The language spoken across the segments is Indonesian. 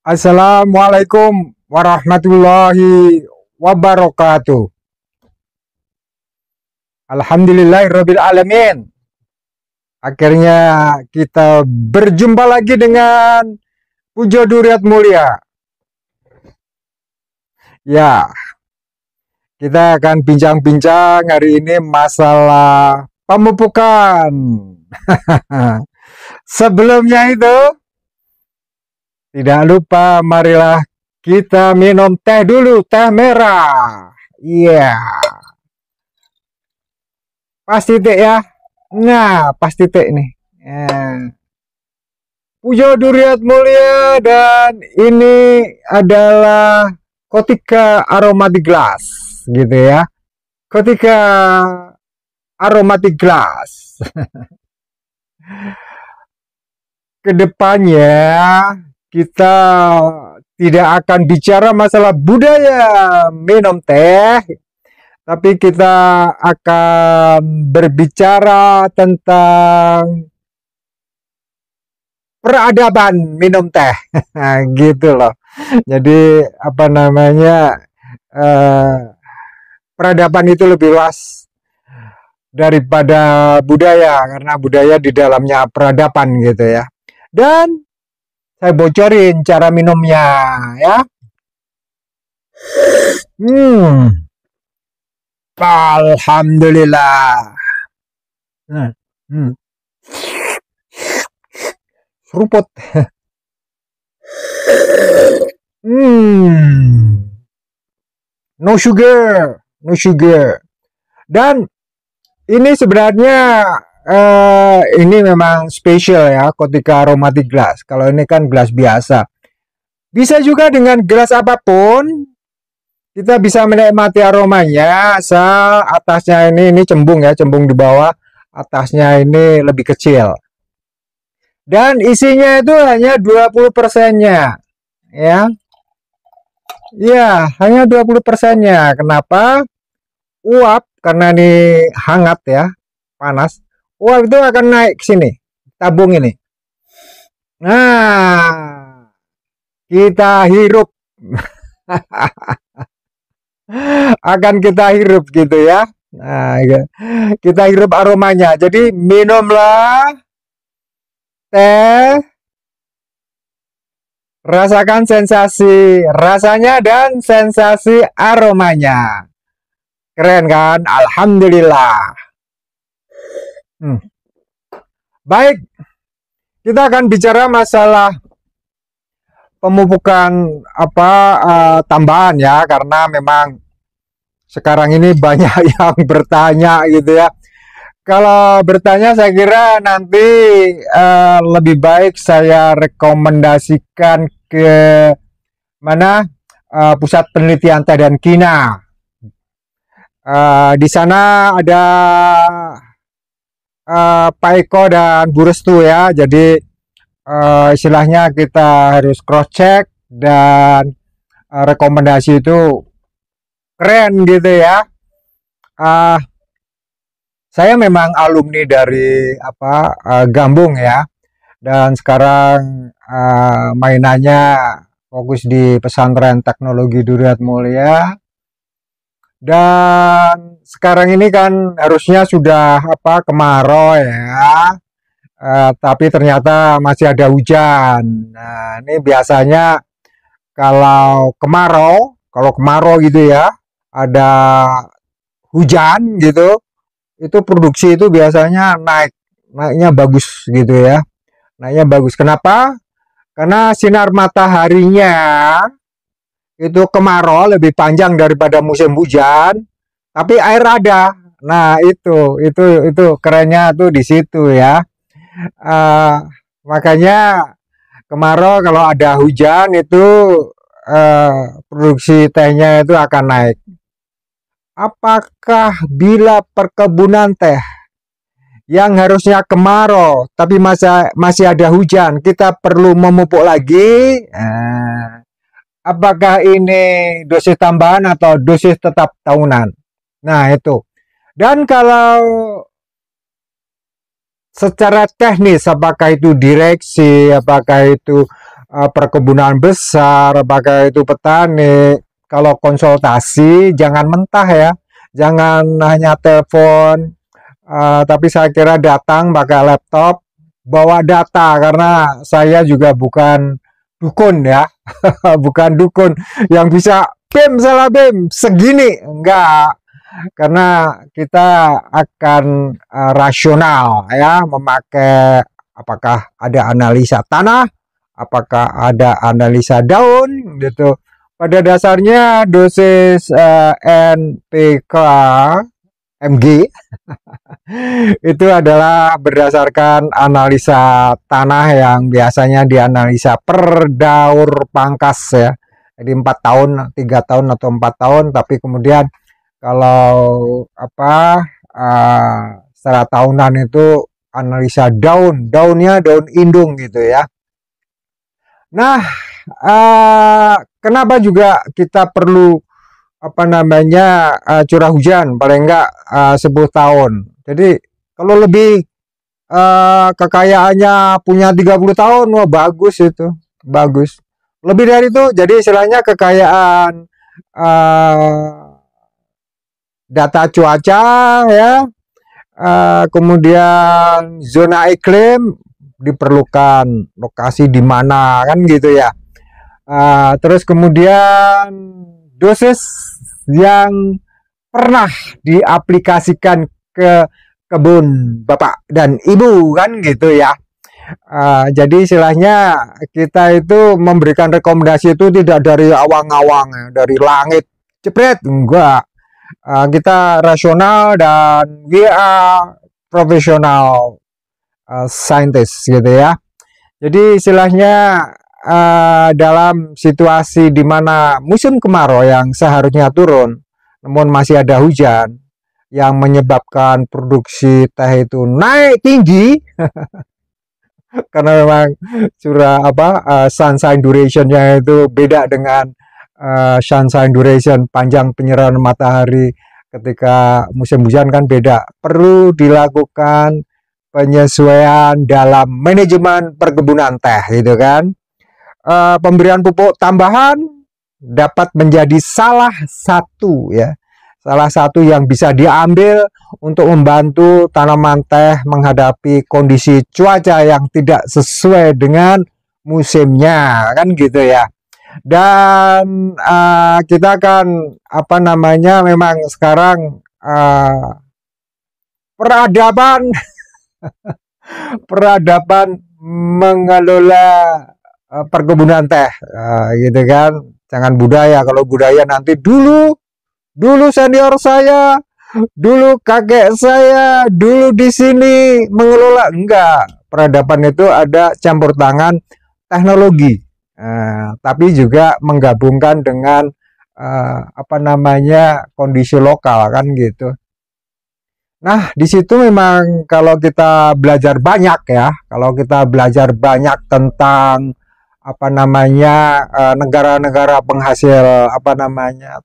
Assalamualaikum warahmatullahi wabarakatuh. Alhamdulillahirabbil alamin. Akhirnya kita berjumpa lagi dengan Pujo Duriat Mulia. Ya, kita akan bincang-bincang hari ini masalah pemupukan. Sebelumnya itu, tidak lupa marilah kita minum teh dulu, teh merah. Iya, pas titik ya. Nah, pas titik nih. Pujo Duriat Mulia dan ini adalah Kotika Aromatic Glass gitu ya. Kotika Aromatic Glass. Kedepannya kita tidak akan bicara masalah budaya minum teh, tapi kita akan berbicara tentang peradaban minum teh. Gitu loh. Jadi apa namanya, peradaban itu lebih luas daripada budaya, karena budaya di dalamnya peradaban gitu ya. Dan saya bocorin cara minumnya ya. Alhamdulillah. Seruput. No sugar, no sugar. Dan ini sebenarnya ini memang spesial ya, Kotika Aromatic Glass. Kalau ini kan gelas biasa. Bisa juga dengan gelas apapun. Kita bisa menikmati aromanya, asal atasnya ini cembung ya, cembung di bawah, atasnya ini lebih kecil. Dan isinya itu hanya 20%-nya. Ya. Ya, hanya 20%-nya. Kenapa? Uap, karena ini hangat ya, panas. Uap itu akan naik ke sini, tabung ini. Nah, kita hirup. Akan kita hirup gitu ya. Nah, kita hirup aromanya. Jadi minumlah teh, rasakan sensasi rasanya dan sensasi aromanya. Keren kan? Alhamdulillah. Baik, kita akan bicara masalah pemupukan tambahan ya, karena memang sekarang ini banyak yang bertanya gitu ya. Kalau bertanya saya kira nanti lebih baik saya rekomendasikan ke mana, Pusat Penelitian Teh dan Kina. Di sana ada Pak Eko dan Bu Restu ya. Jadi istilahnya kita harus cross check dan rekomendasi itu keren gitu ya. Saya memang alumni dari Gambung ya, dan sekarang mainannya fokus di Pesantren Teknologi Duriat Mulia. Dan sekarang ini kan harusnya sudah kemarau ya, tapi ternyata masih ada hujan. Nah, ini biasanya kalau kemarau gitu ya, ada hujan gitu, itu produksi itu biasanya naiknya bagus gitu ya. Naiknya bagus. Kenapa? Karena sinar mataharinya itu kemarau lebih panjang daripada musim hujan, tapi air ada. Nah, itu kerennya tuh di situ ya. Makanya kemarau kalau ada hujan itu produksi tehnya itu akan naik. Apakah bila perkebunan teh yang harusnya kemarau tapi masih ada hujan, kita perlu memupuk lagi? Apakah ini dosis tambahan atau dosis tetap tahunan? Nah, itu. Dan kalau secara teknis, apakah itu direksi, apakah itu perkebunan besar, apakah itu petani, kalau konsultasi jangan mentah ya, jangan hanya telepon, tapi saya kira datang pakai laptop, bawa data, karena saya juga bukan dukun ya, bukan dukun yang bisa BEM salah BEM segini, enggak, karena kita akan rasional ya, memakai apakah ada analisa tanah, apakah ada analisa daun gitu. Pada dasarnya dosis NPK MG itu adalah berdasarkan analisa tanah yang biasanya dianalisa per daur pangkas ya. Jadi 4 tahun, 3 tahun atau 4 tahun, tapi kemudian kalau secara tahunan itu analisa daunnya daun indung gitu ya. Nah, kenapa juga kita perlu curah hujan paling enggak 10 tahun. Jadi kalau lebih kekayaannya punya 30 tahun, wah bagus itu, bagus. Lebih dari itu, jadi istilahnya kekayaan data cuaca ya, kemudian zona iklim, diperlukan lokasi di mana kan gitu ya. Terus kemudian dosis yang pernah diaplikasikan ke kebun bapak dan ibu kan gitu ya. Jadi istilahnya kita itu memberikan rekomendasi itu tidak dari awang-awang, dari langit jepret, enggak. Kita rasional dan we are professional scientist gitu ya. Jadi istilahnya dalam situasi di mana musim kemarau yang seharusnya turun, namun masih ada hujan yang menyebabkan produksi teh itu naik tinggi karena memang sunshine duration-nya itu beda dengan sunshine duration panjang penyerahan matahari ketika musim hujan kan beda. Perlu dilakukan penyesuaian dalam manajemen perkebunan teh gitu kan. Pemberian pupuk tambahan dapat menjadi salah satu yang bisa diambil untuk membantu tanaman teh menghadapi kondisi cuaca yang tidak sesuai dengan musimnya kan gitu ya. Dan kita kan memang sekarang peradaban mengelola perkebunan teh gitu kan. Jangan budaya, kalau budaya nanti dulu senior saya, dulu kakek saya, dulu di sini mengelola, enggak. Peradaban itu ada campur tangan teknologi, tapi juga menggabungkan dengan kondisi lokal kan gitu. Nah, di situ memang kalau kita belajar banyak ya, kalau kita belajar banyak tentang negara-negara penghasil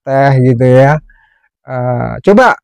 teh gitu ya. Coba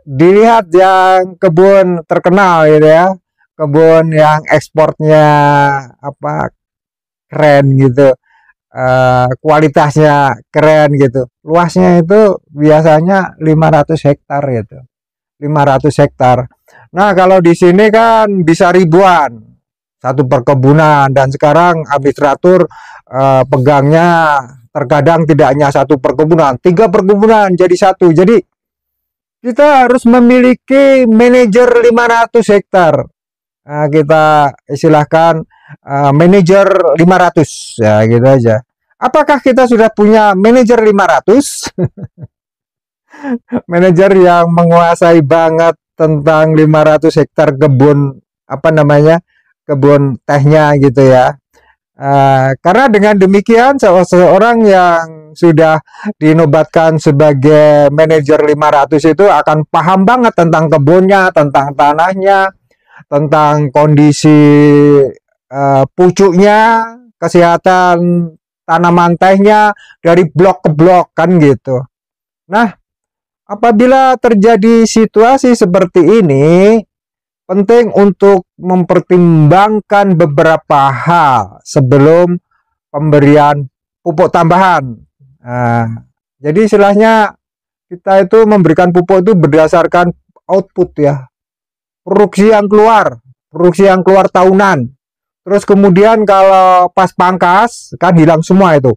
dilihat yang kebun terkenal gitu ya, kebun yang ekspornya keren gitu, kualitasnya keren gitu, luasnya itu biasanya 500 hektar gitu, 500 hektar. Nah, kalau di sini kan bisa ribuan satu perkebunan, dan sekarang administratur pegangnya terkadang tidak hanya satu perkebunan, 3 perkebunan jadi satu. Jadi kita harus memiliki manajer 500 hektar. Kita istilahkan manajer 500 ya gitu aja. Apakah kita sudah punya manajer 500? Manajer yang menguasai banget tentang 500 hektar kebun kebun tehnya gitu ya. Karena dengan demikian seseorang yang sudah dinobatkan sebagai manajer 500 itu akan paham banget tentang kebunnya, tentang tanahnya, tentang kondisi pucuknya, kesehatan tanaman tehnya dari blok ke blok kan gitu. Nah, apabila terjadi situasi seperti ini, penting untuk mempertimbangkan beberapa hal sebelum pemberian pupuk tambahan. Nah, jadi istilahnya kita itu memberikan pupuk itu berdasarkan output ya, produksi yang keluar tahunan. Terus kemudian kalau pas pangkas kan hilang semua itu.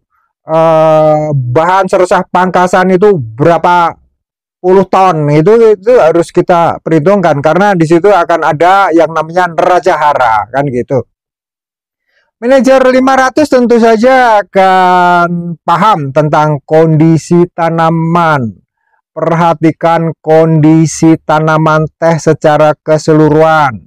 Bahan seresah pangkasan itu berapa puluh ton itu harus kita perhitungkan karena di situ akan ada yang namanya neraca hara kan gitu. Manajer 500 tentu saja akan paham tentang kondisi tanaman. Perhatikan kondisi tanaman teh secara keseluruhan.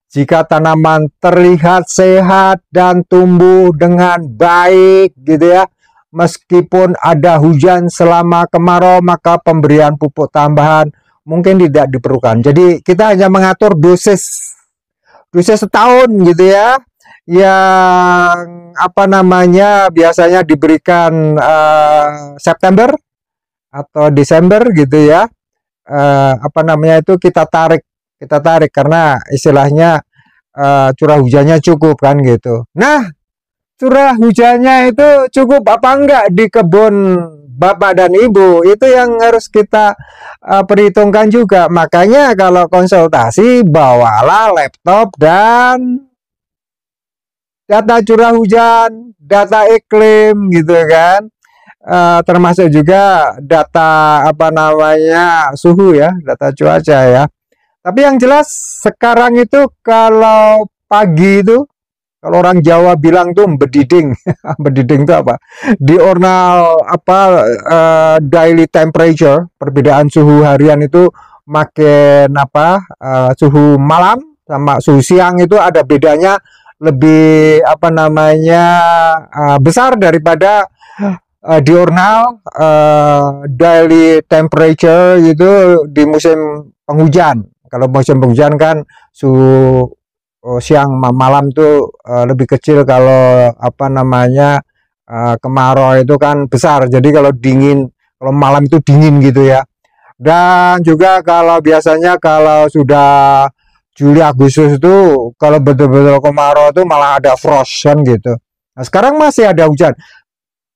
Jika tanaman terlihat sehat dan tumbuh dengan baik gitu ya, meskipun ada hujan selama kemarau, maka pemberian pupuk tambahan mungkin tidak diperlukan. Jadi kita hanya mengatur dosis setahun gitu ya, yang apa namanya biasanya diberikan September atau Desember gitu ya. Apa namanya itu kita tarik karena istilahnya curah hujannya cukup kan gitu. Nah, curah hujannya itu cukup apa enggak di kebun Bapak dan Ibu, itu yang harus kita perhitungkan juga. Makanya kalau konsultasi bawalah laptop dan data curah hujan, data iklim gitu kan. Termasuk juga data apa namanya suhu ya, data cuaca ya. Tapi yang jelas sekarang itu kalau pagi itu, kalau orang Jawa bilang tuh bediding. Bediding itu apa? Di jurnal apa daily temperature, perbedaan suhu harian itu makin apa suhu malam sama suhu siang itu ada bedanya lebih apa namanya besar daripada di jurnal daily temperature itu di musim penghujan. Kalau musim penghujan kan suhu siang malam tuh lebih kecil, kalau apa namanya kemarau itu kan besar. Jadi kalau dingin, kalau malam itu dingin gitu ya. Dan juga kalau biasanya kalau sudah Juli Agustus itu kalau betul-betul kemarau itu malah ada frost kan gitu. Nah, sekarang masih ada hujan.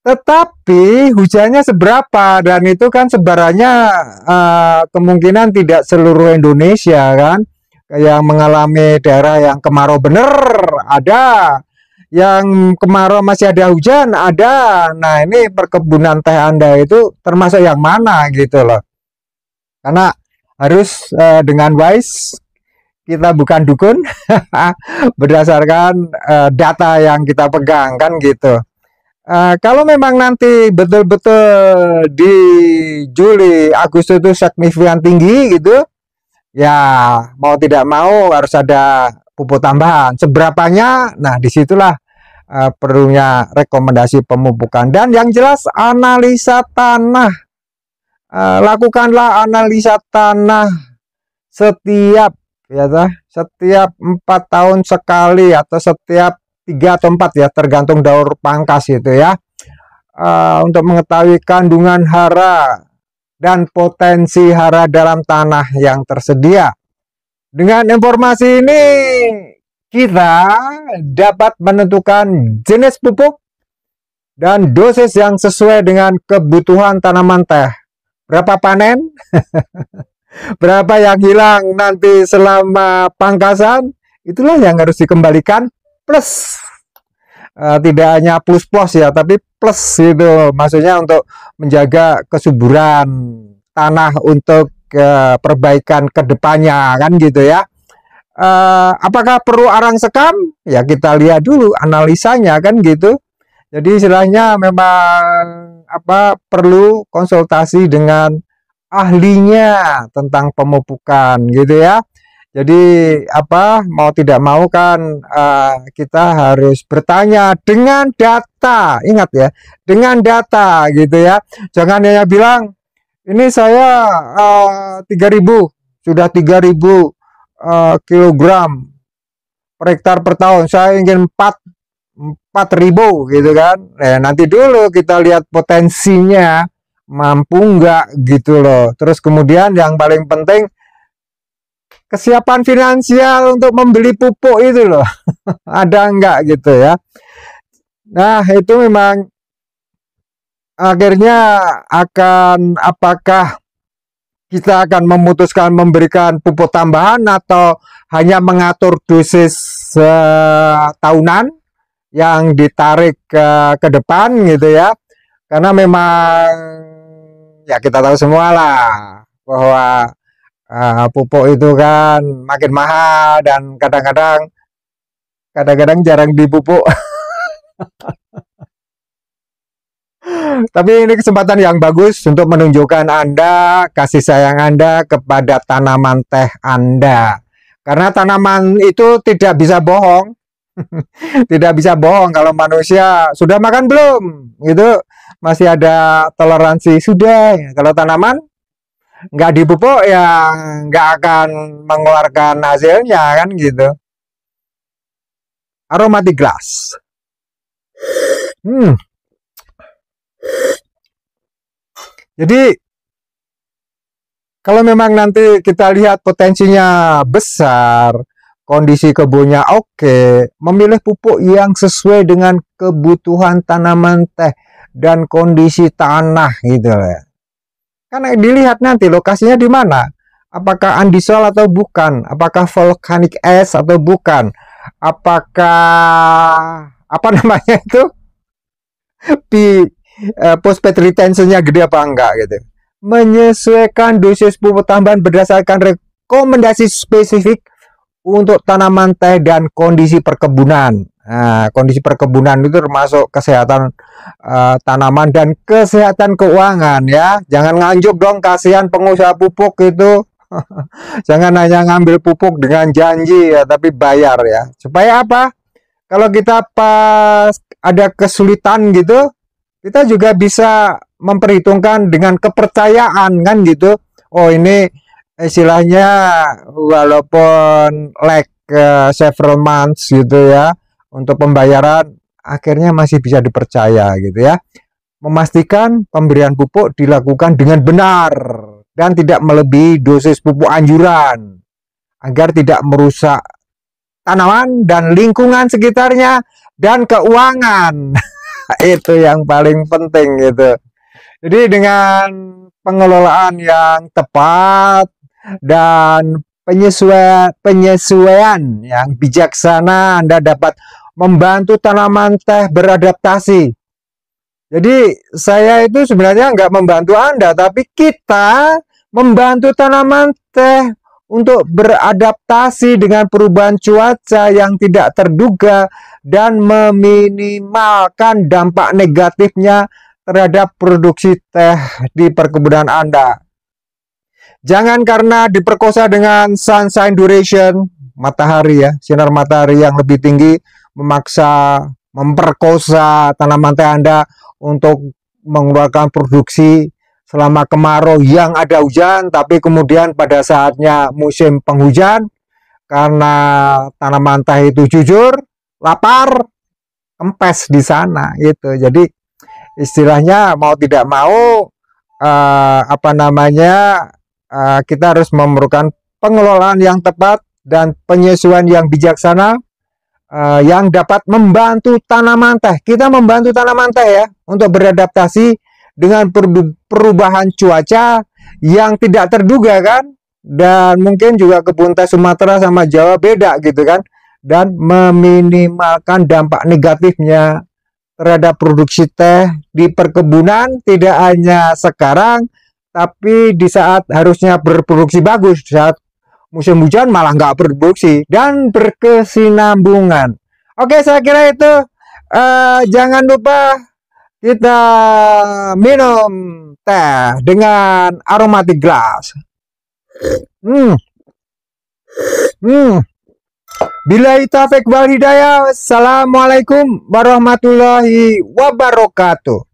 Tetapi hujannya seberapa, dan itu kan sebarannya kemungkinan tidak seluruh Indonesia kan. Yang mengalami daerah yang kemarau bener ada, yang kemarau masih ada hujan ada. Nah, ini perkebunan teh Anda itu termasuk yang mana gitu loh. Karena harus dengan wise, kita bukan dukun, berdasarkan data yang kita pegang kan gitu. Kalau memang nanti betul-betul di Juli Agustus itu signifikan tinggi gitu, ya mau tidak mau harus ada pupuk tambahan. Seberapanya? Nah, disitulah perlunya rekomendasi pemupukan. Dan yang jelas analisa tanah. Lakukanlah analisa tanah setiap 4 tahun sekali atau setiap 3 atau 4 ya, tergantung daur pangkas itu ya, untuk mengetahui kandungan hara dan potensi hara dalam tanah yang tersedia. Dengan informasi ini kita dapat menentukan jenis pupuk dan dosis yang sesuai dengan kebutuhan tanaman teh. Berapa panen, berapa yang hilang nanti selama pangkasan, itulah yang harus dikembalikan plus. Tidak hanya plus ya, tapi plus itu maksudnya untuk menjaga kesuburan tanah untuk perbaikan kedepannya kan gitu ya. Apakah perlu arang sekam? Ya kita lihat dulu analisanya kan gitu. Jadi istilahnya memang perlu konsultasi dengan ahlinya tentang pemupukan gitu ya. Jadi mau tidak mau kan kita harus bertanya dengan data. Ingat ya, dengan data gitu ya. Jangan hanya bilang ini saya 3.000, sudah 3.000 kilogram per hektar per tahun. Saya ingin 4.000 gitu kan. Nanti dulu kita lihat potensinya mampu nggak gitu loh. Terus kemudian yang paling penting kesiapan finansial untuk membeli pupuk itu loh. Ada enggak gitu ya. Nah, itu memang akhirnya akan apakah kita akan memutuskan memberikan pupuk tambahan atau hanya mengatur dosis tahunan yang ditarik ke depan gitu ya. Karena memang ya kita tahu semua lah bahwa pupuk itu kan makin mahal dan kadang-kadang jarang dipupuk. Tapi ini kesempatan yang bagus untuk menunjukkan Anda kasih sayang Anda kepada tanaman teh Anda. Karena tanaman itu tidak bisa bohong. Tidak bisa bohong kalau manusia sudah makan belum? Gitu masih ada toleransi sudah. Kalau tanaman nggak dipupuk ya nggak akan mengeluarkan hasilnya kan gitu. Aromatic glass. Jadi kalau memang nanti kita lihat potensinya besar, kondisi kebunnya oke, memilih pupuk yang sesuai dengan kebutuhan tanaman teh dan kondisi tanah gitu ya. Karena dilihat nanti lokasinya di mana. Apakah andisol atau bukan? Apakah volcanic ash atau bukan? Apakah apa namanya itu? Phosphate retentionnya gede apa enggak gitu. Menyesuaikan dosis pupuk tambahan berdasarkan rekomendasi spesifik untuk tanaman teh dan kondisi perkebunan. Nah, kondisi perkebunan itu termasuk kesehatan tanaman dan kesehatan keuangan ya. Jangan nganjuk dong, kasihan pengusaha pupuk itu. Jangan hanya ngambil pupuk dengan janji ya, tapi bayar ya. Supaya apa? Kalau kita pas ada kesulitan gitu, kita juga bisa memperhitungkan dengan kepercayaan kan gitu. Oh ini istilahnya walaupun lag several months gitu ya untuk pembayaran akhirnya masih bisa dipercaya gitu ya. Memastikan pemberian pupuk dilakukan dengan benar dan tidak melebihi dosis pupuk anjuran agar tidak merusak tanaman dan lingkungan sekitarnya dan keuangan. Itu yang paling penting gitu. Jadi dengan pengelolaan yang tepat dan penyesuaian yang bijaksana, Anda dapat membantu tanaman teh beradaptasi. Jadi saya itu sebenarnya nggak membantu Anda, tapi kita membantu tanaman teh untuk beradaptasi dengan perubahan cuaca yang tidak terduga dan meminimalkan dampak negatifnya terhadap produksi teh di perkebunan Anda. Jangan karena diperkosa dengan sunshine duration, matahari ya, sinar matahari yang lebih tinggi memaksa memperkosa tanaman teh Anda untuk mengeluarkan produksi selama kemarau yang ada hujan, tapi kemudian pada saatnya musim penghujan karena tanaman teh itu jujur lapar, kempes di sana gitu. Jadi istilahnya mau tidak mau kita harus memerlukan pengelolaan yang tepat dan penyesuaian yang bijaksana yang dapat membantu tanaman teh. Kita membantu tanaman teh ya untuk beradaptasi dengan perubahan cuaca yang tidak terduga kan, dan mungkin juga kebun teh Sumatera sama Jawa beda gitu kan, dan meminimalkan dampak negatifnya terhadap produksi teh di perkebunan tidak hanya sekarang tapi di saat harusnya berproduksi bagus, saat musim hujan malah nggak berproduksi dan berkesinambungan. Oke, saya kira itu. Jangan lupa kita minum teh dengan aromatic glass. Billahi taufiq wal hidayah. Assalamualaikum warahmatullahi wabarakatuh.